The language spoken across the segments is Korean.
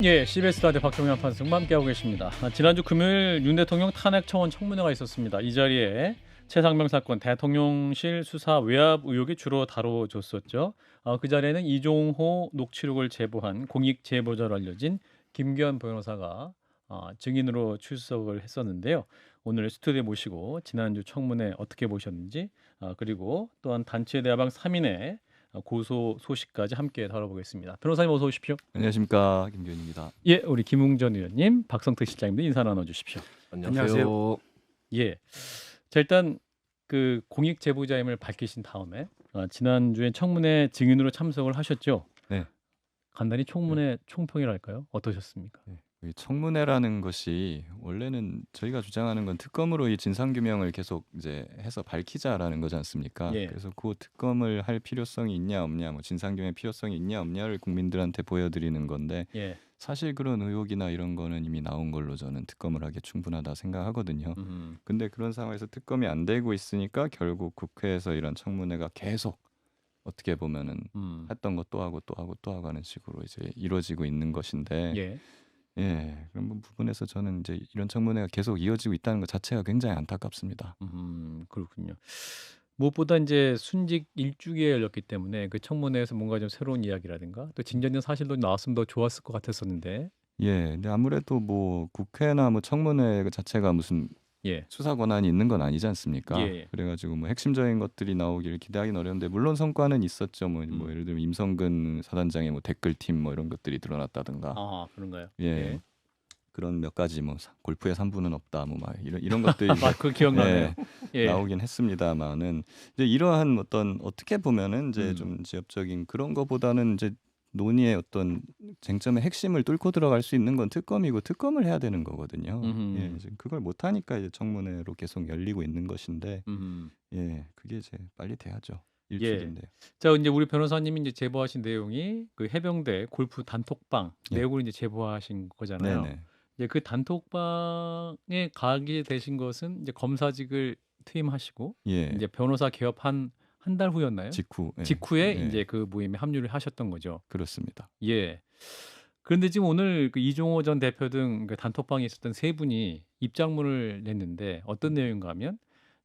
예, CBS 라디오 박정현 판승과 함께하고 계십니다. 지난주 금요일 윤 대통령 탄핵 청원 청문회가 있었습니다. 이 자리에 최상병 사건 대통령실 수사 외압 의혹이 주로 다뤄졌었죠. 그 자리에는 이종호 녹취록을 제보한 공익 제보자로 알려진 김기현 변호사가 증인으로 출석을 했었는데요. 오늘 스튜디오에 모시고 지난주 청문회 어떻게 보셨는지 그리고 또한 단체 대화방 3인의 고소 소식까지 함께 다뤄보겠습니다. 변호사님 어서 오십시오. 안녕하십니까, 김기현입니다. 예, 우리 김웅전 의원님, 박성택 실장님도 인사 나눠주십시오. 안녕하세요. 예, 자 일단 그 공익 제보자임을 밝히신 다음에 지난주에 청문회 증인으로 참석을 하셨죠. 네. 간단히 청문회 총평이랄까요? 어떠셨습니까? 네. 이 청문회라는 것이 원래는 저희가 주장하는 건 특검으로 이 진상규명을 계속 이제 해서 밝히자라는 거지 않습니까? 예. 그래서 그 특검을 할 필요성이 있냐 없냐, 뭐 진상규명 필요성이 있냐 없냐를 국민들한테 보여드리는 건데 예. 사실 그런 의혹이나 이런 거는 이미 나온 걸로 저는 특검을 하기에 충분하다 생각하거든요. 근데 그런 상황에서 특검이 안 되고 있으니까 결국 국회에서 이런 청문회가 계속 어떻게 보면은 했던 것 또 하고 또 하고 또 하고 하는 식으로 이제 이루어지고 있는 것인데 예. 그런 부분에서 저는 이제 이런 청문회가 계속 이어지고 있다는 것 자체가 굉장히 안타깝습니다. 그렇군요. 무엇보다 이제 순직 일주기에 열렸기 때문에 그 청문회에서 뭔가 좀 새로운 이야기라든가 또 진전된 사실도 나왔으면 더 좋았을 것 같았었는데. 근데 아무래도 뭐 국회나 뭐 청문회 그 자체가 무슨 예. 수사 권한이 있는 건 아니지 않습니까? 예. 그래가지고 뭐 핵심적인 것들이 나오기를 기대하기는 어려운데 물론 성과는 있었죠. 뭐 예를 들면 임성근 사단장의 뭐 댓글팀 뭐 이런 것들이 드러났다든가. 그런가요? 예. 그런 몇 가지 뭐 골프에 3분은 없다 뭐 막 이런 것들이 그 기억나네요. 예. 나오긴 했습니다만은 이제 이러한 어떤 어떻게 보면은 이제 좀 지엽적인 그런 거보다는 이제 논의의 어떤 쟁점의 핵심을 뚫고 들어갈 수 있는 건 특검이고 특검을 해야 되는 거거든요. 이제 그걸 못 하니까 이제 청문회로 계속 열리고 있는 것인데 그게 이제 빨리 돼야죠. 일주기인데요. 자, 이제 우리 변호사님이 이제 제보하신 내용이 그 해병대 골프 단톡방 내용을 이제 제보하신 거잖아요. 네네. 이제 그 단톡방에 가게 되신 것은 이제 검사직을 퇴임하시고 이제 변호사 개업한 한 달 후였나요? 직후에 이제 그 모임에 합류를 하셨던 거죠. 그렇습니다. 예. 그런데 지금 오늘 그 이종호 전 대표 등 그 단톡방에 있었던 세 분이 입장문을 냈는데 어떤 내용인가 하면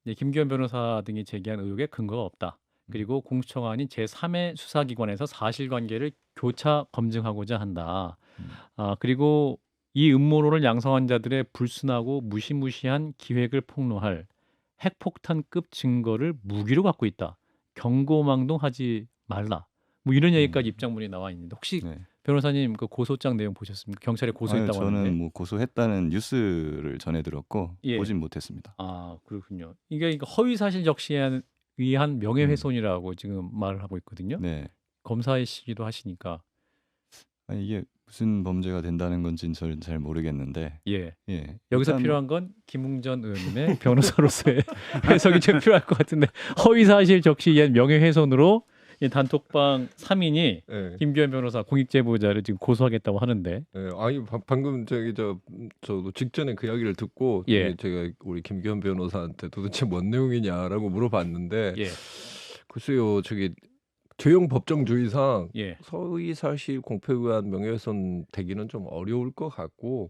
이제 김기현 변호사 등이 제기한 의혹에 근거가 없다. 그리고 공수처가 아닌 제3의 수사기관에서 사실관계를 교차 검증하고자 한다. 그리고 이 음모론을 양성한 자들의 불순하고 무시무시한 기획을 폭로할 핵폭탄급 증거를 무기로 갖고 있다. 경고망동하지 말라. 뭐 이런 얘기까지 입장문이 나와 있는데 혹시 변호사님 그 고소장 내용 보셨습니까? 경찰에 고소했다고 저는 하는데. 뭐 고소했다는 뉴스를 전해 들었고 예. 보진 못했습니다. 그렇군요. 이게 허위 사실 적시에 의한 명예훼손이라고 지금 말을 하고 있거든요. 네. 검사이시기도 하시니까. 이게 무슨 범죄가 된다는 건지는 저는 잘 모르겠는데. 여기서 필요한 건 김웅전 의원님의 변호사로서의 해석이 좀 필요할 것 같은데 허위 사실 적시에 의한 명예훼손으로 이 단톡방 3인이 김기현 변호사 공익 제보자를 지금 고소하겠다고 하는데. 아니 방금 저도 직전에 그 이야기를 듣고 제가 우리 김기현 변호사한테 도대체 뭔 내용이냐라고 물어봤는데 글쎄요, 죄형 법정주의상 허위 사실 공표에 의한 명예훼손 되기는 좀 어려울 것 같고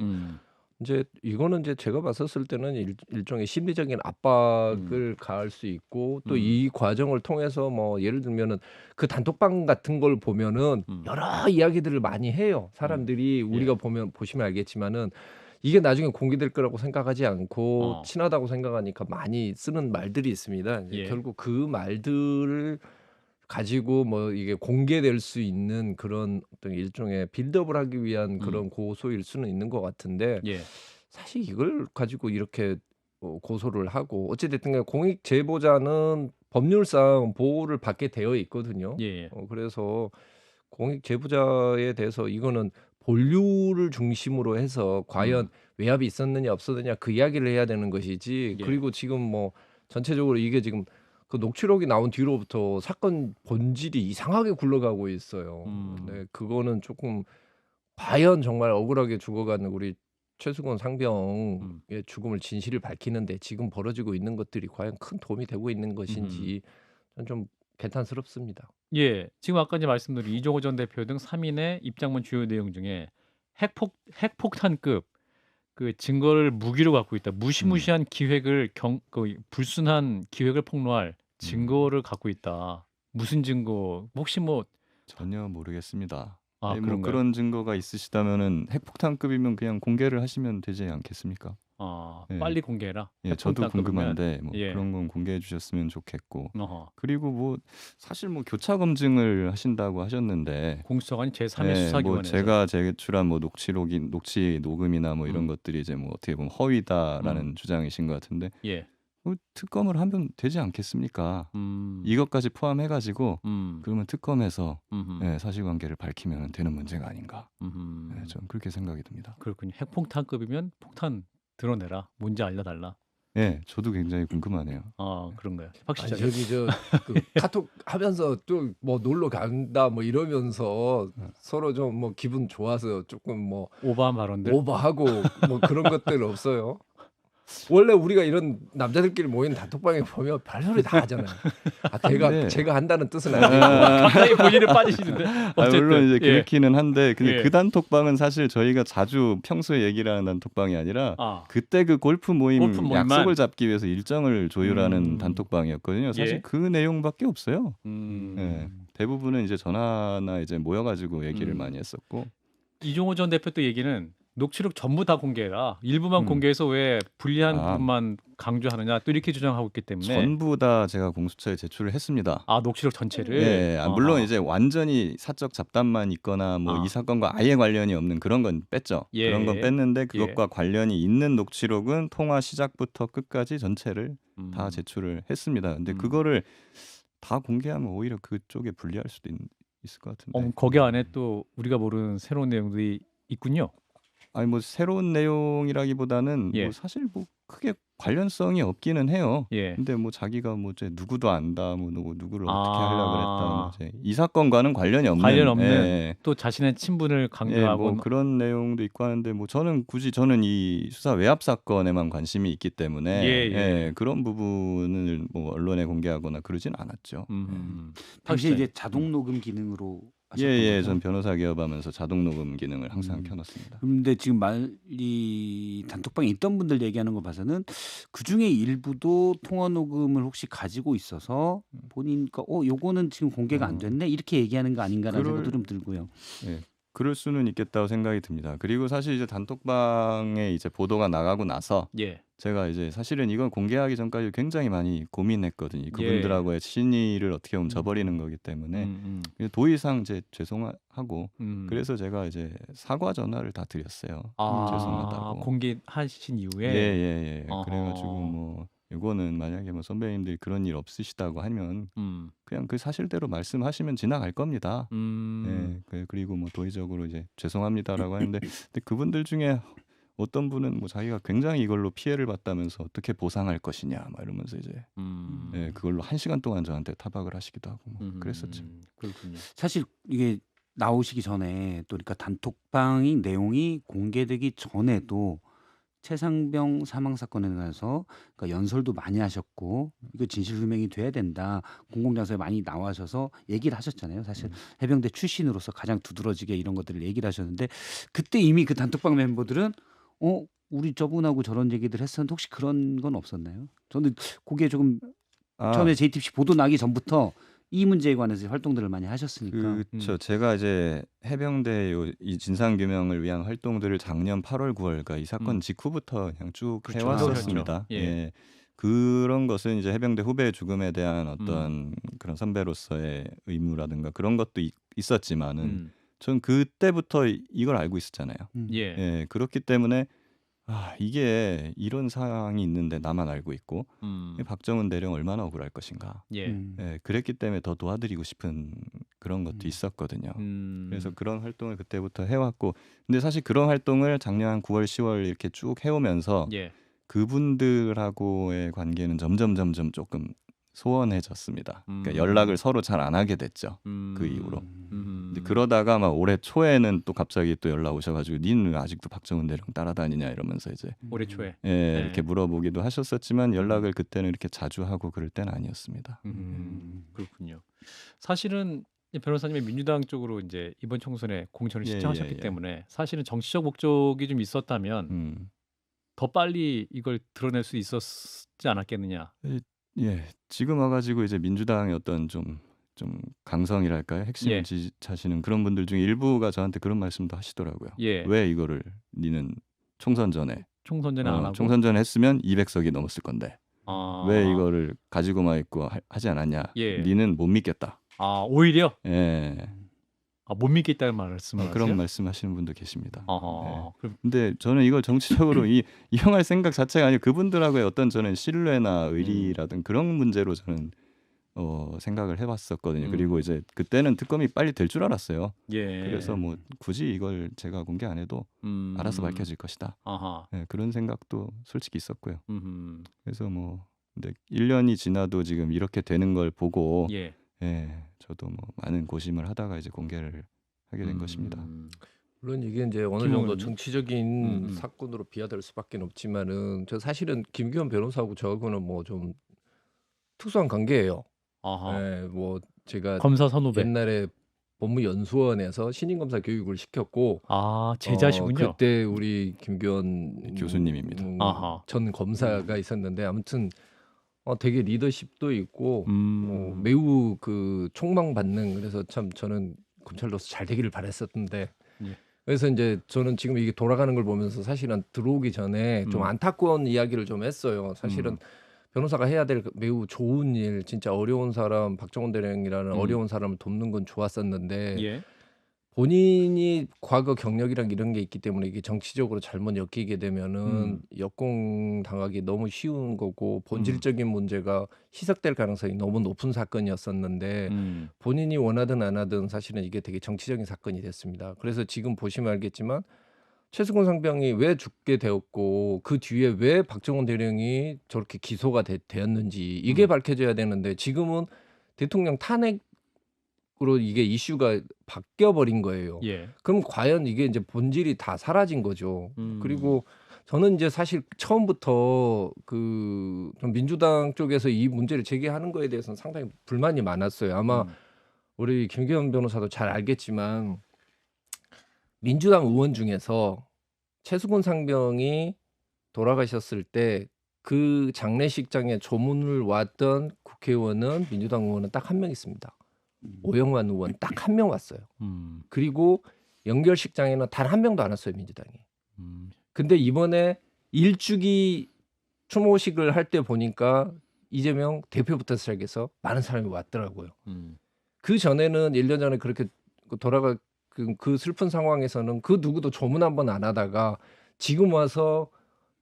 이제 이거는 이제 제가 봤었을 때는 일종의 심리적인 압박을 가할 수 있고 또 이 과정을 통해서 뭐 예를 들면은 그 단톡방 같은 걸 보면은 여러 이야기들을 많이 해요. 사람들이 우리가 보시면 알겠지만은 이게 나중에 공개될 거라고 생각하지 않고 친하다고 생각하니까 많이 쓰는 말들이 있습니다. 이제 결국 그 말들을 가지고 뭐 이게 공개될 수 있는 그런 어떤 일종의 빌드업을 하기 위한 그런 고소일 수는 있는 것 같은데 사실 이걸 가지고 이렇게 고소를 하고 어찌 됐든 간에 공익 제보자는 법률상 보호를 받게 되어 있거든요. 그래서 공익 제보자에 대해서 이거는 본류를 중심으로 해서 과연 외압이 있었느냐 없었느냐 그 이야기를 해야 되는 것이지. 그리고 지금 뭐 전체적으로 이게 지금 그 녹취록이 나온 뒤로부터 사건 본질이 이상하게 굴러가고 있어요. 근데 그거는 조금 과연 정말 억울하게 죽어가는 우리 최수건 상병의 죽음을 진실을 밝히는데 지금 벌어지고 있는 것들이 과연 큰 도움이 되고 있는 것인지 좀 개탄스럽습니다. 지금 아까 이제 말씀드린 이종호 전 대표 등 3인의 입장문 주요 내용 중에 핵폭탄급 그 증거를 무기로 갖고 있다. 무시무시한 기획을 불순한 기획을 폭로할 증거를 갖고 있다. 무슨 증거? 혹시 뭐 전혀 모르겠습니다. 아, 아니, 뭐 그런가요? 그런 증거가 있으시다면은 핵폭탄급이면 그냥 공개를 하시면 되지 않겠습니까? 예. 빨리 공개해라. 예, 저도 핵폭탄급이면. 궁금한데 뭐 예. 그런 건 공개해 주셨으면 좋겠고. 어허. 그리고 뭐 사실 뭐 교차 검증을 하신다고 하셨는데 공수처관이 제3의 뭐 수사기관에서 제가 제출한 뭐 녹취 녹음이나 뭐 이런 음. 것들이 이제 뭐 어떻게 보면 허위다라는 주장이신 것 같은데 예. 뭐 특검을 하면 되지 않겠습니까? 음. 이것까지 포함해 가지고 음. 그러면 특검에서 음흠. 예, 사실관계를 밝히면 되는 문제가 아닌가. 음흠. 예, 저는 그렇게 생각이 듭니다. 그렇군요. 핵폭탄급이면 폭탄 드러내라. 뭔지 알려달라. 예, 저도 굉장히 궁금하네요. 그런가요? 아니 확실히 저기 그 카톡 하면서 또 뭐 놀러 간다 뭐 이러면서 서로 좀 뭐 기분 좋아서 조금 뭐 오버한 발언들. 오버하고 뭐 그런 것들 없어요? 원래 우리가 이런 남자들끼리 모인 단톡방에 보면 별소리 다 하잖아요. 근데- 제가 한다는 뜻은 아니고 갑자기 본인을 빠지시는데. 어쨌든 물론 이제 예. 그렇기는 한데 근데 예. 그 단톡방은 사실 저희가 자주 평소에 얘기를 하는 단톡방이 아니라 아, 그때 그 골프 모임만 모임만. 잡기 위해서 일정을 조율하는 음. 단톡방이었거든요. 사실 예. 그 내용밖에 없어요. 음. 예. 대부분은 이제 전화나 이제 모여가지고 얘기를 음. 많이 했었고 이종호 전 대표 또 얘기는 녹취록 전부 다 공개해라. 일부만 음. 공개해서 왜 불리한 아. 부분만 강조하느냐. 또 이렇게 주장하고 있기 때문에. 전부 다 제가 공수처에 제출을 했습니다. 녹취록 전체를. 예, 물론 이제 완전히 사적 잡담만 있거나 뭐 아. 이 사건과 아예 관련이 없는 그런 건 뺐죠. 예. 그런 건 뺐는데 그것과 관련이 있는 녹취록은 통화 시작부터 끝까지 전체를 다 제출을 했습니다. 근데 음. 그거를 다 공개하면 오히려 그쪽에 불리할 수도 있을 것 같은데. 거기 안에 또 우리가 모르는 새로운 내용들이 있군요. 아니 뭐 새로운 내용이라기보다는 예. 뭐 사실 뭐 크게 관련성이 없기는 해요. 예. 근데 뭐 자기가 뭐 이제 누구도 안다, 뭐 누구를 아. 어떻게 하려고 그랬다, 뭐 이제 이 사건과는 관련이 없는, 관련 없는 예, 또 자신의 친분을 예, 강조하고 뭐 그런 내용도 있고 하는데 뭐 저는 이 수사 외압 사건에만 관심이 있기 때문에 예. 그런 부분을 뭐 언론에 공개하거나 그러진 않았죠. 당시에 확실히. 이제 자동 녹음 기능으로 하셨던 예, 거죠? 전 변호사 기업하면서 자동 녹음 기능을 항상 음. 켜놨습니다. 근데 지금 이 단톡방에 있던 분들 얘기하는 거 봐서는 그 중에 일부도 통화 녹음을 혹시 가지고 있어서 본인과 요거는 지금 공개가 안 됐네 이렇게 얘기하는 거 아닌가라는 그럴- 생각도 좀 들고요. 예, 그럴 수는 있겠다고 생각이 듭니다. 그리고 사실 이제 단톡방에 이제 보도가 나가고 나서 예. 제가 이제 사실은 이건 공개하기 전까지 굉장히 많이 고민했거든요. 그분들하고의 친의를 어떻게 보면 저버리는 거기 때문에 도의상 이제 죄송하고 그래서 제가 이제 사과 전화를 다 드렸어요. 죄송하다고. 공개하신 이후에. 예. 어허. 그래가지고 뭐 이거는 만약에 뭐 선배님들이 그런 일 없으시다고 하면 그냥 그 사실대로 말씀하시면 지나갈 겁니다. 예, 그리고 뭐 도의적으로 이제 죄송합니다라고 하는데 근데 그분들 중에 어떤 분은 뭐 자기가 굉장히 이걸로 피해를 봤다면서 어떻게 보상할 것이냐 막 이러면서 이제 예, 그걸로 1시간 동안 저한테 타박을 하시기도 하고 뭐 그랬었죠. 그렇군요. 사실 이게 나오시기 전에 또 그러니까 단톡방의 내용이 공개되기 전에도 최상병 사망 사건에 관해서 그러니까 연설도 많이 하셨고 이거 진실규명이 돼야 된다. 공공장소에 많이 나와셔서 얘기를 하셨잖아요. 사실 해병대 출신으로서 가장 두드러지게 이런 것들을 얘기를 하셨는데 그때 이미 그 단톡방 멤버들은 우리 저분하고 저런 얘기들 했었는데 혹시 그런 건 없었나요? 저는 그게 조금 처음에 JTBC 보도 나기 전부터 이 문제에 관해서 활동들을 많이 하셨으니까. 그렇죠. 제가 이제 해병대 이 진상 규명을 위한 활동들을 작년 8월, 9월, 그러니까 이 사건 직후부터 그냥 쭉 그렇죠. 해왔었습니다. 예. 예. 그런 것은 이제 해병대 후배의 죽음에 대한 어떤 그런 선배로서의 의무라든가 그런 것도 있었지만은 전 그때부터 이걸 알고 있었잖아요. 예. 예, 그렇기 때문에 이게 이런 사항이 있는데 나만 알고 있고 박정은 대령 얼마나 억울할 것인가. 예. 예, 그랬기 때문에 더 도와드리고 싶은 그런 것도 있었거든요. 그래서 그런 활동을 그때부터 해왔고 근데 사실 그런 활동을 작년 한 9월, 10월 이렇게 쭉 해오면서 예. 그분들하고의 관계는 점점 조금 소원해졌습니다. 그러니까 연락을 서로 잘 안 하게 됐죠. 그 이후로. 근데 그러다가 막 올해 초에는 또 갑자기 또 연락 오셔가지고 니는 왜 아직도 박정은 대령 따라다니냐 이러면서 이제 올해 초에. 이렇게 물어보기도 하셨었지만 연락을 그때는 이렇게 자주 하고 그럴 때는 아니었습니다. 그렇군요. 사실은 변호사님의 민주당 쪽으로 이제 이번 총선에 공천을 예, 신청하셨기 예, 예. 때문에 사실은 정치적 목적이 좀 있었다면 더 빨리 이걸 드러낼 수 있었지 않았겠느냐. 예, 지금 와가지고 이제 민주당의 어떤 좀 강성이랄까요? 핵심 예. 지지하시는 그런 분들 중에 일부가 저한테 그런 말씀도 하시더라고요. 예. 왜 이거를 니는 총선 전에 총선 전에 안 하고. 총선 전에 했으면 200석이 넘었을 건데 아. 왜 이거를 가지고만 있고 하지 않았냐? 예. 니는 못 믿겠다. 아, 오히려 예, 못 믿겠다는 말씀을 그런 하세요? 말씀하시는 분도 계십니다. 어허. 예. 그럼 근데 저는 이걸 정치적으로 이용할 생각 자체가 아니고 그분들하고의 어떤 저는 신뢰나 의리라든 그런 문제로 저는 생각을 해봤었거든요. 그리고 이제 그때는 특검이 빨리 될 줄 알았어요. 예. 그래서 뭐 굳이 이걸 제가 공개 안 해도 알아서 밝혀질 것이다. 아하. 네, 그런 생각도 솔직히 있었고요. 음흠. 그래서 뭐 근데 1년이 지나도 지금 이렇게 되는 걸 보고 예. 저도 뭐 많은 고심을 하다가 이제 공개를 하게 된 것입니다. 물론 이게 이제 어느 김 정도 의원님? 정치적인 사건으로 비화될 수밖에 없지만은 저 사실은 김기현 변호사하고 저하고는 뭐 좀 특수한 관계예요. 아하. 예, 뭐 제가 검사 선후배. 옛날에 법무연수원에서 신임 검사 교육을 시켰고 아, 제자시군요. 그때 우리 김기현 교수님입니다. 아하. 전 검사가 있었는데 아무튼 되게 리더십도 있고 음. 매우 그 촉망받는 그래서 참 저는 검찰로서 잘 되기를 바랬었는데 예. 그래서 이제 저는 지금 이게 돌아가는 걸 보면서 사실은 들어오기 전에 좀 안타까운 이야기를 좀 했어요. 사실은 변호사가 해야 될 매우 좋은 일, 진짜 어려운 사람, 박정원 대령이라는 어려운 사람을 돕는 건 좋았었는데 예. 본인이 과거 경력이랑 이런 게 있기 때문에 이게 정치적으로 잘못 엮이게 되면은 역공 당하기 너무 쉬운 거고 본질적인 문제가 희석될 가능성이 너무 높은 사건이었었는데 본인이 원하든 안 하든 사실은 이게 되게 정치적인 사건이 됐습니다. 그래서 지금 보시면 알겠지만 최수근 상병이 왜 죽게 되었고 그 뒤에 왜 박정원 대령이 저렇게 기소가 되었는지 이게 밝혀져야 되는데 지금은 대통령 탄핵으로 이게 이슈가 바뀌어 버린 거예요. 예. 그럼 과연 이게 이제 본질이 다 사라진 거죠. 그리고 저는 이제 사실 처음부터 그 좀 민주당 쪽에서 이 문제를 제기하는 거에 대해서는 상당히 불만이 많았어요. 아마 우리 김기현 변호사도 잘 알겠지만 민주당 의원 중에서 최수근 상병이 돌아가셨을 때 그 장례식장에 조문을 왔던 국회의원은 민주당 의원은 딱 한 명 있습니다. 오영환 의원 딱 한 명 왔어요. 그리고 연결식장에는 단 한 명도 안 왔어요, 민주당이. 근데 이번에 일주기 추모식을 할 때 보니까 이재명 대표부터 시작해서 많은 사람이 왔더라고요. 그 전에는 1년 전에 그렇게 돌아가 그 슬픈 상황에서는 그 누구도 조문 한번 안 하다가 지금 와서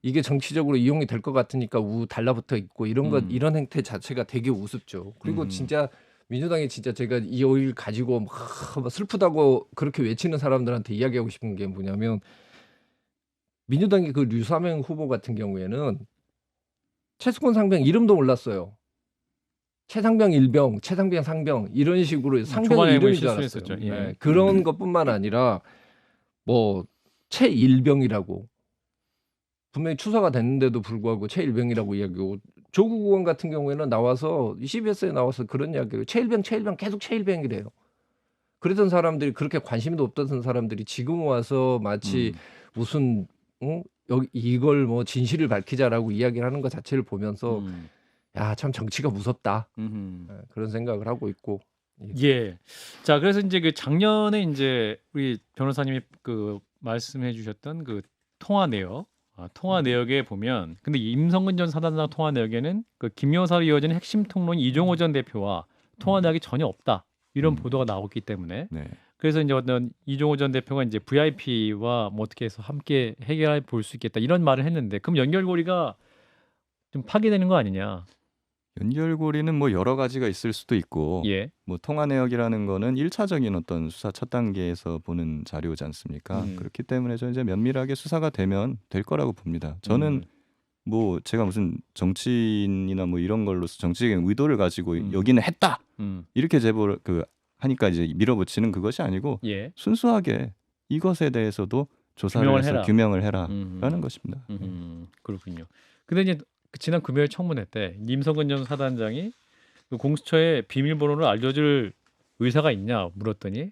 이게 정치적으로 이용이 될 것 같으니까 달라붙어 있고 이런 것 이런 행태 자체가 되게 우습죠. 그리고 진짜 민주당이 진짜 제가 이 일 가지고 막 슬프다고 그렇게 외치는 사람들한테 이야기하고 싶은 게 뭐냐면 민주당의 그 류사명 후보 같은 경우에는 최수근 상병 이름도 몰랐어요. 최상병 일병, 최상병 상병 이런 식으로 상병 이름인 줄 알았어요. 예. 네, 그런 것뿐만 아니라 뭐 최일병이라고 분명히 추사가 됐는데도 불구하고 최일병이라고 이야기하고 조국 의원 같은 경우에는 나와서 CBS에 나와서 그런 이야기를 최일병 계속 최일병이래요. 그랬던 사람들이 그렇게 관심도 없던 사람들이 지금 와서 마치 무슨 여기 이걸 뭐 진실을 밝히자라고 이야기를 하는 것 자체를 보면서 야, 참 정치가 무섭다. 그런 생각을 하고 있고. 예. 자, 그래서 이제 그 작년에 이제 우리 변호사님이 그 말씀해 주셨던 그 통화 내역, 통화 내역에 보면 근데 임성근 전 사단장 통화 내역에는 그 김 여사로 이어지는 핵심 통로인 이종호 전 대표와 통화 내역이 전혀 없다. 이런 보도가 나왔기 때문에 네. 그래서 이제 어떤 이종호 전 대표가 이제 VIP와 뭐 어떻게 해서 함께 해결해 볼 수 있겠다 이런 말을 했는데 그럼 연결고리가 좀 파괴되는 거 아니냐? 연결고리는 뭐 여러 가지가 있을 수도 있고 예. 뭐 통화 내역이라는 거는 1차적인 어떤 수사 첫 단계에서 보는 자료지 않습니까? 그렇기 때문에 저는 이제 면밀하게 수사가 되면 될 거라고 봅니다. 저는 뭐 제가 무슨 정치인이나 뭐 이런 걸로서 정치적인 의도를 가지고 여기는 했다 이렇게 제보를 하니까 이제 밀어붙이는 그것이 아니고 예. 순수하게 이것에 대해서도 조사를 해서 규명을 해라라는 것입니다. 그렇군요. 근데 이제 지난 금요일 청문회 때 임성근 전 사단장이 그 공수처에 비밀번호를 알려줄 의사가 있냐 물었더니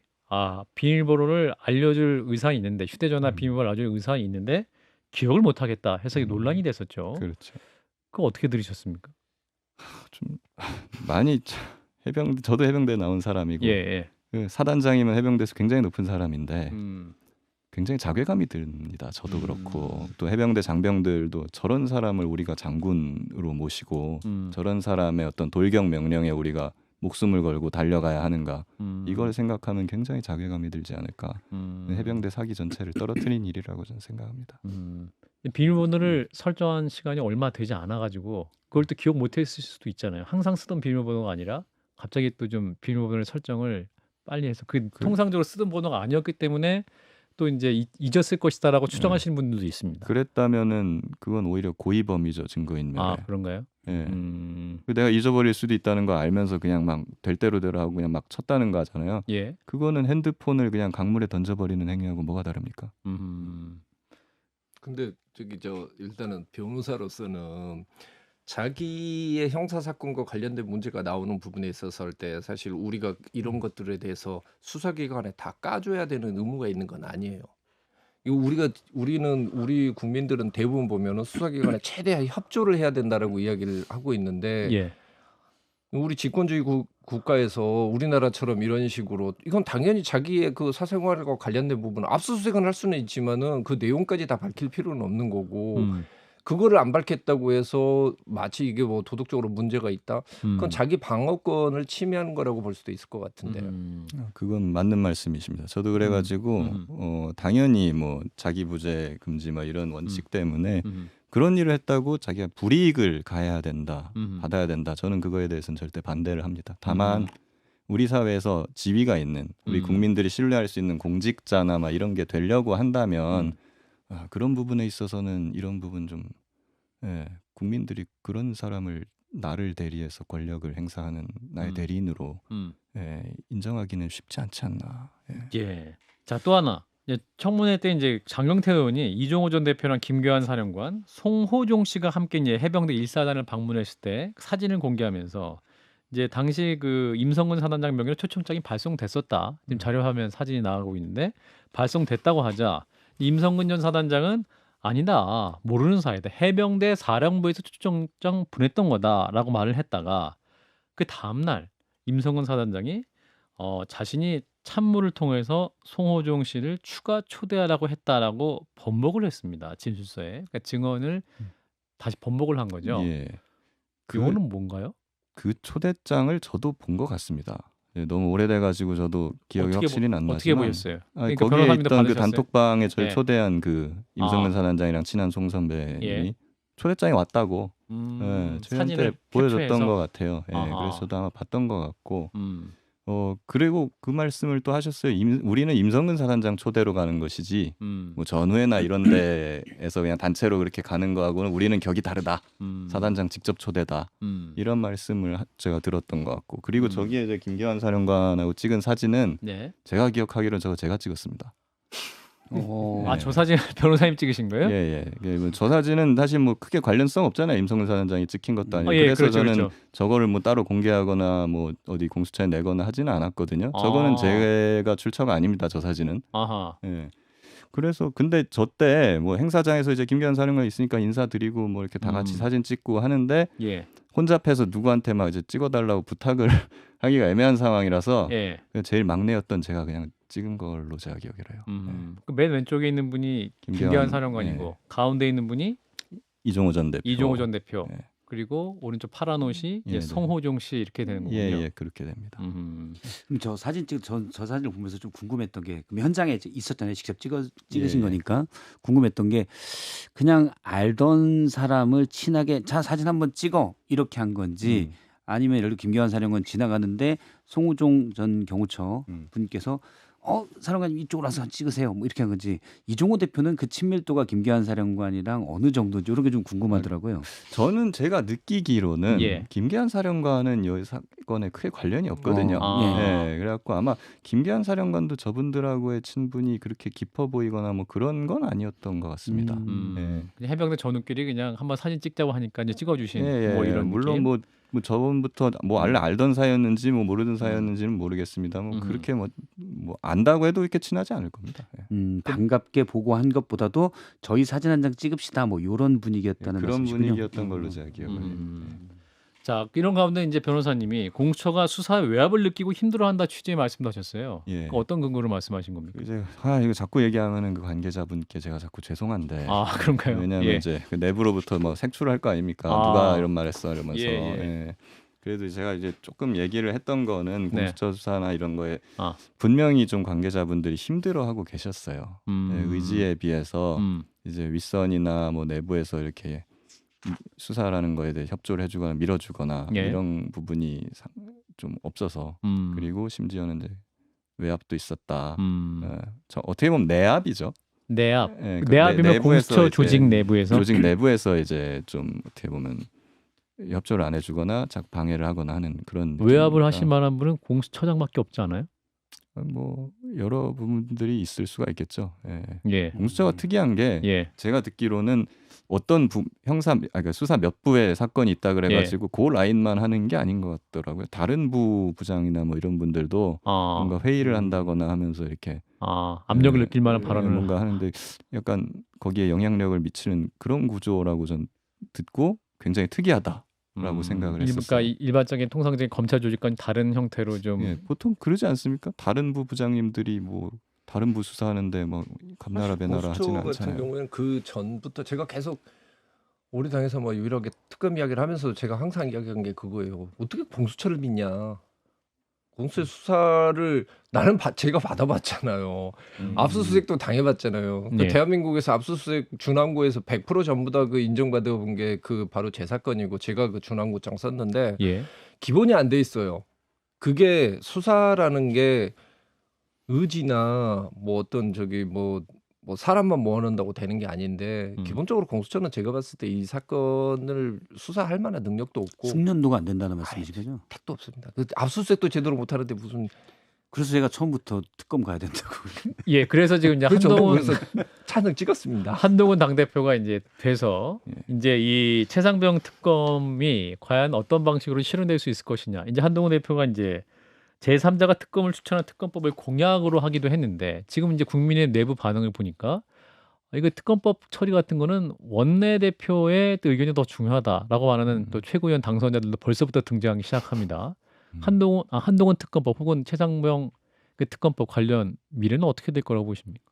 비밀번호를 알려줄 의사가 있는데 휴대전화 비밀번호를 알려줄 의사가 있는데 기억을 못하겠다 해서 논란이 됐었죠. 그렇죠. 그거 어떻게 들으셨습니까? 좀 많이 저도 해병대 나온 사람이고 예. 그 사단장이면 해병대에서 굉장히 높은 사람인데 음. 굉장히 자괴감이 듭니다. 저도 그렇고 또 해병대 장병들도 저런 사람을 우리가 장군으로 모시고 저런 사람의 어떤 돌격 명령에 우리가 목숨을 걸고 달려가야 하는가 이걸 생각하면 굉장히 자괴감이 들지 않을까. 해병대 사기 전체를 떨어뜨린 일이라고 저는 생각합니다. 비밀번호를 설정한 시간이 얼마 되지 않아가지고 그걸 또 기억 못했을 수도 있잖아요. 항상 쓰던 비밀번호가 아니라 갑자기 또 좀 비밀번호를 설정을 빨리 해서 통상적으로 쓰던 번호가 아니었기 때문에 또 이제 잊었을 것이다라고 추정하시는 분들도 있습니다. 그랬다면은 그건 오히려 고의범이죠, 증거인멸에. 그런가요? 예. 내가 잊어버릴 수도 있다는 거 알면서 그냥 막 될 대로 하고 그냥 막 쳤다는 거 하잖아요. 예. 그거는 핸드폰을 그냥 강물에 던져버리는 행위하고 뭐가 다릅니까? 근데 일단은 변호사로서는 자기의 형사 사건과 관련된 문제가 나오는 부분에 있어서 할 때 사실 우리가 이런 것들에 대해서 수사기관에 다 까줘야 되는 의무가 있는 건 아니에요. 우리는 우리 국민들은 대부분 보면은 수사기관에 최대한 협조를 해야 된다라고 이야기를 하고 있는데 예. 우리 집권주의 국가에서 우리나라처럼 이런 식으로 이건 당연히 자기의 그 사생활과 관련된 부분은 압수수색은 할 수는 있지만은 그 내용까지 다 밝힐 필요는 없는 거고 그거를 안 밝혔다고 해서 마치 이게 뭐 도덕적으로 문제가 있다. 그건 자기 방어권을 침해하는 거라고 볼 수도 있을 것 같은데요. 그건 맞는 말씀이십니다. 저도 그래가지고 당연히 뭐 자기 부재 금지 뭐 이런 원칙 때문에 그런 일을 했다고 자기가 불이익을 가해야 된다, 받아야 된다. 저는 그거에 대해서는 절대 반대를 합니다. 다만 우리 사회에서 지위가 있는 우리 국민들이 신뢰할 수 있는 공직자나 막 이런 게 되려고 한다면 그런 부분에 있어서는 이런 부분 좀 국민들이 그런 사람을 나를 대리해서 권력을 행사하는 나의 대리인으로 인정하기는 쉽지 않지 않나. 예. 자, 또 하나. 청문회 때 이제 장경태 의원이 이종호 전 대표랑 김교환 사령관, 송호종 씨가 함께 이제 해병대 1사단을 방문했을 때 사진을 공개하면서 이제 당시 그 임성근 사단장 명의로 초청장이 발송됐었다. 지금 자료 화면 사진이 나가고 있는데 발송됐다고 하자 임성근 전 사단장은 아니다. 모르는 사이다. 해병대 사령부에서 초청장 보냈던 거다라고 말을 했다가 그 다음 날 임성근 사단장이 자신이 참모를 통해서 송호종 씨를 추가 초대하라고 했다라고 번복을 했습니다. 진술서에. 그러니까 증언을 다시 번복을 한 거죠. 예. 이거는 뭔가요? 그 초대장을 저도 본 것 같습니다. 너무 오래돼가지고 저도 기억이 확실히는 안 나지만 어떻게 보셨어요? 그러니까 거기에 있던 그 단톡방에 저를 초대한 그 임성근 사단장이랑 친한 송 선배님이 초대장이 왔다고 저희한테 보여줬던 것 같아요. 그래서 저도 아마 봤던 것 같고 그리고 그 말씀을 또 하셨어요. 우리는 임성근 사단장 초대로 가는 것이지 뭐 전후회나 이런 데에서 그냥 단체로 그렇게 가는 거하고는 우리는 격이 다르다. 사단장 직접 초대다. 이런 말씀을 제가 들었던 것 같고 그리고 저기에 이제 김교환 사령관하고 찍은 사진은 제가 기억하기로는 제가 찍었습니다. 저 사진 변호사님 찍으신 거예요? 예. 저 사진은 사실 뭐 크게 관련성 없잖아요. 임성근 사단장이 찍힌 것도 아니고. 그래서 그렇죠, 저는 그렇죠. 저거를 뭐 따로 공개하거나 뭐 어디 공수처에 내거나 하지는 않았거든요. 저거는 제가 출처가 아닙니다. 저 사진은. 그래서 근데 저 때 뭐 행사장에서 이제 김교환 사령관 있으니까 인사드리고 뭐 이렇게 다 같이 사진 찍고 하는데 혼잡해서 누구한테 막 이제 찍어달라고 부탁을 하기가 애매한 상황이라서 제일 막내였던 제가 그냥 찍은 걸로 제가 기억을 해요. 맨 왼쪽에 있는 분이 김교환 사령관이고 가운데 있는 분이 이종호 전 대표. 그리고 오른쪽 파란 옷이 이제 송호종 씨 이렇게 되는 거군요. 예, 그렇게 됩니다. 그럼 저 사진을 보면서 좀 궁금했던 게 그럼 현장에 있었잖아요. 직접 찍으신 거니까 궁금했던 게 그냥 알던 사람을 친하게 자 사진 한번 찍어 이렇게 한 건지 아니면 예를 들어 김교환 사령관 지나가는데 송호종 전 경호처 분께서 사령관님 이쪽으로 와서 찍으세요. 뭐 이렇게 한 건지 이종호 대표는 그 친밀도가 김교환 사령관이랑 어느 정도인지 이런 게 좀 궁금하더라고요. 저는 제가 느끼기로는 김교환 사령관은 이 사건에 크게 관련이 없거든요. 그래갖고 아마 김교환 사령관도 저분들하고의 친분이 그렇게 깊어 보이거나 뭐 그런 건 아니었던 것 같습니다. 그냥 해병대 전우끼리 그냥 한번 사진 찍자고 하니까 이제 찍어주신 뭐 이런 물론 느낌? 뭐 뭐 저번부터 뭐 알던 사이였는지 뭐 모르던 사이였는지는 모르겠습니다. 뭐 그렇게 뭐 안다고 해도 이렇게 친하지 않을 겁니다. 예. 반갑게 보고한 것보다도 저희 사진 한 장 찍읍시다 뭐 이런 분위기였다는 그런 말씀이시군요. 분위기였던 걸로 제가 기억을 해요. 자, 이런 가운데 이제 변호사님이 공수처가 수사의 외압을 느끼고 힘들어한다 취지의 말씀도 하셨어요. 예. 어떤 근거로 말씀하신 겁니까? 이제 이거 자꾸 얘기하면은 그 관계자분께 제가 자꾸 죄송한데. 아, 그런가요? 왜냐하면 예. 이제 그 내부로부터 뭐 색출할 거 아닙니까? 아. 누가 이런 말했어 이러면서. 예, 예. 예. 그래도 제가 이제 조금 얘기를 했던 거는 네. 공수처 수사나 이런 거에 아. 분명히 좀 관계자분들이 힘들어하고 계셨어요. 예, 의지에 비해서 이제 윗선이나 뭐 내부에서 이렇게 수사라는 거에 대해 협조를 해주거나 밀어주거나 예. 이런 부분이 좀 없어서 그리고 심지어는 이제 외압도 있었다. 저 어떻게 보면 내압이죠. 내압. 예, 그 내압이면 내부에서 공수처 이제 조직 내부에서 조직 내부에서 이제 좀 어떻게 보면 협조를 안 해주거나 방해를 하거나 하는 그런 외압을 느낌이니까. 하실 만한 분은 공수처장밖에 없지 않아요? 뭐 여러 부분들이 있을 수가 있겠죠. 예. 예. 공수처가 특이한 게 예. 제가 듣기로는 어떤 그러니까 수사 몇 부의 사건이 있다 그래가지고 그 라인만 하는 게 아닌 것 같더라고요. 다른 부 부장이나 뭐 이런 분들도 뭔가 회의를 한다거나 하면서 이렇게 압력을 느낄 만한 발언을 뭔가 하는데 약간 거기에 영향력을 미치는 그런 구조라고 전 듣고 굉장히 특이하다라고 생각을 했었어요. 그러니까 일반적인 통상적인 검찰 조직과는 다른 형태로 좀 예, 보통 그러지 않습니까? 다른 부 부장님들이 뭐 다른 부 수사하는데 뭐 감나라 배나라 공수처 하지는 같은 않잖아요. 경우에는 그 전부터 제가 계속 우리 당에서 뭐 유일하게 특검 이야기를 하면서 제가 항상 이야기한 게 그거예요. 어떻게 공수처를 믿냐? 공수처 수사를 나는 제가 받아봤잖아요. 압수수색도 당해봤잖아요. 그 예. 대한민국에서 압수수색 준항구에서 100% 전부 다 그 인정받아본 게 그 바로 제 사건이고 제가 그 준항구장 썼는데 예. 기본이 안 돼 있어요. 그게 수사라는 게 의지나 뭐 어떤 저기 뭐 사람만 모아낸다고 되는 게 아닌데 기본적으로 공수처는 제가 봤을 때 이 사건을 수사할 만한 능력도 없고 숙련도가 안 된다는 말씀이시죠? 택도 없습니다. 그 압수수색도 제대로 못하는데 무슨 그래서 제가 처음부터 특검 가야 된다고. 예. 그래서 지금 이제 그래서 한동훈 찬성 찍었습니다. 한동훈 당대표가 이제 돼서 이제 이 최상병 특검이 과연 어떤 방식으로 실현될 수 있을 것이냐. 이제 한동훈 대표가 이제 제3자가 특검을 추천한 특검법을 공약으로 하기도 했는데 지금 이제 국민의 내부 반응을 보니까 이거 특검법 처리 같은 거는 원내대표의 또 의견이 더 중요하다라고 말하는 또 최고위원 당선자들도 벌써부터 등장하기 시작합니다. 한동훈 특검법 혹은 최상병 그 특검법 관련 미래는 어떻게 될 거라고 보십니까?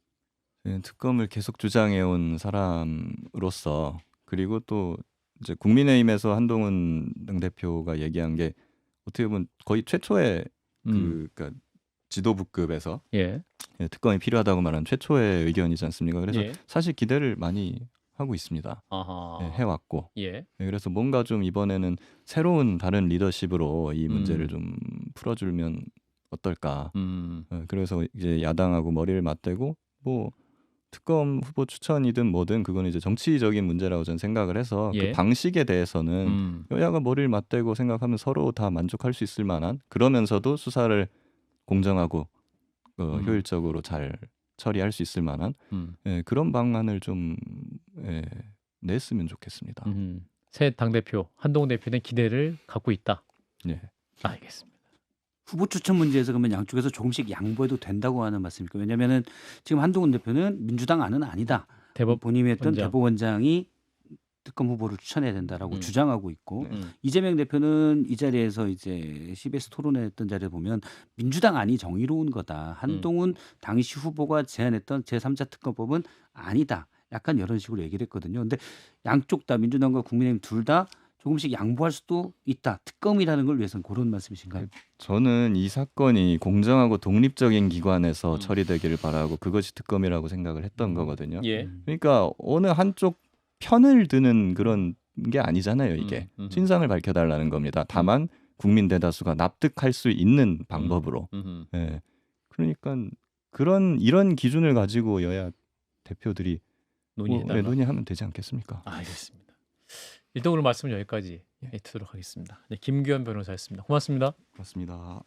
특검을 계속 주장해온 사람으로서 그리고 또 이제 국민의힘에서 한동훈 당대표가 얘기한 게 어떻게 보면 거의 최초의 그러니까 지도부급에서 예. 특검이 필요하다고 말한 최초의 의견이지 않습니까? 그래서 예. 사실 기대를 많이 하고 있습니다. 아하. 해왔고. 예. 그래서 뭔가 좀 이번에는 새로운 다른 리더십으로 이 문제를 좀 풀어주면 어떨까. 그래서 이제 야당하고 머리를 맞대고 뭐 특검 후보 추천이든 뭐든 그거는 이제 정치적인 문제라고 저는 생각을 해서 예. 그 방식에 대해서는 여야가 머리를 맞대고 생각하면 서로 다 만족할 수 있을 만한 그러면서도 수사를 공정하고 효율적으로 잘 처리할 수 있을 만한 그런 방안을 좀 냈으면 좋겠습니다. 새 당대표 한동훈 대표는 기대를 갖고 있다. 네. 알겠습니다. 후보 추천 문제에서 그러면 양쪽에서 조금씩 양보해도 된다고 하는 말씀입니까? 왜냐하면은 지금 한동훈 대표는 민주당 안은 아니다. 본인이 했던 대법원장이 특검 후보를 추천해야 된다라고 주장하고 있고 이재명 대표는 이 자리에서 이제 CBS 토론회 했던 자리에 보면 민주당 안이 정의로운 거다. 한동훈 당시 후보가 제안했던 제3자 특검법은 아니다. 약간 이런 식으로 얘기를 했거든요. 근데 양쪽 다 민주당과 국민의힘 둘 다 조금씩 양보할 수도 있다. 특검이라는 걸 위해서는 그런 말씀이신가요? 저는 이 사건이 공정하고 독립적인 기관에서 처리되기를 바라고 그것이 특검이라고 생각을 했던 거거든요. 예. 그러니까 어느 한쪽 편을 드는 그런 게 아니잖아요. 이게 진상을 밝혀달라는 겁니다. 다만 국민 대다수가 납득할 수 있는 방법으로. 예. 그러니까 이런 기준을 가지고 여야 대표들이 논의하면 되지 않겠습니까? 알겠습니다. 일단 오늘 말씀은 여기까지 듣도록 하겠습니다. 네, 김규현 변호사였습니다. 고맙습니다. 고맙습니다.